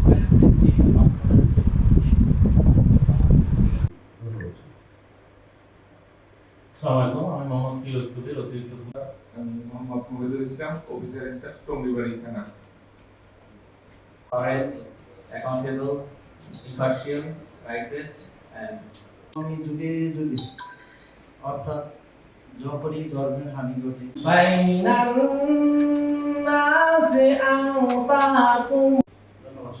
আসসালামু আলাইকুম, আমি মোহাম্মদ ফিরোজপুরের অতিরিক্ত আমি মোহাম্মদ মুহিদুল ইসলাম, অফিসার ইনচার্জ টঙ্গিবাড়ি থানা। Correct, accountable, impartial, righteous, and আমি যুগে যুগে অর্থাৎ যখনই ধর্মের হানি ঘটে বাইনান নাসি আনফাকুম। ধন্যবাদ।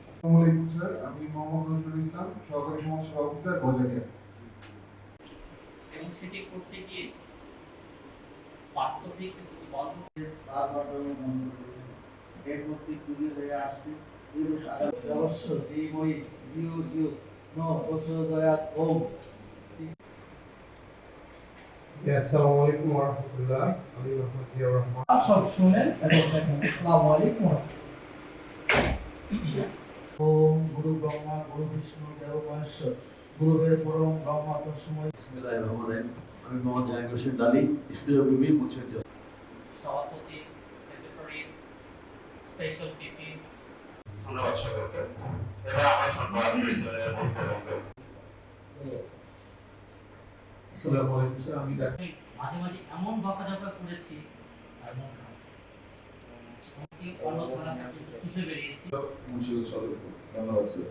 আসসালামু আলাইকুম স্যার, আমি মোহাম্মদ নজরুল ইসলাম, সহকারী সমাজসেবা অফিসার বজারিয়া। এবং সেটি করতে গিয়ে বাস্তবিক প্রতিবন্ধ এর মধ্যে যুগে হয়ে আসছে অবশ্য এই বই দিও দিও নো প্রচোদয়াত ওম। আসসালামু আলাইকুম ওয়া রাহমাতুল্লাহ, আমি মোহাম্মদ জিয়াউর রহমান। সব শুনেন এবং দেখেন। আসসালামু আলাইকুম। ওম গুরু ব্রহ্মা গুরু বিষ্ণু দেব মহেশ্বর গুরুবের পরম ব্রহ্মা তস্মৈ। বিসমিল্লাহির রহমানির রহিম। আমি মোহাম্মদ জাহাঙ্গীর হোসেন ডালি, স্কুলের বিবি মুন্সিগঞ্জ। সভাপতি, সেক্রেটারি, স্পেশাল পিপি, ধন্যবাদ সকলকে। এবার আমরা শুনবো আজকের সেমিনারের বক্তব্য। আসসালামু আলাইকুম স্যার, আমি মাঝে মাঝে এমন বকাঝকা করেছি আর মন খারাপ। অন্য থানা থেকে বেরিয়েছি। মুন্সিগঞ্জ। ধন্যবাদ স্যার।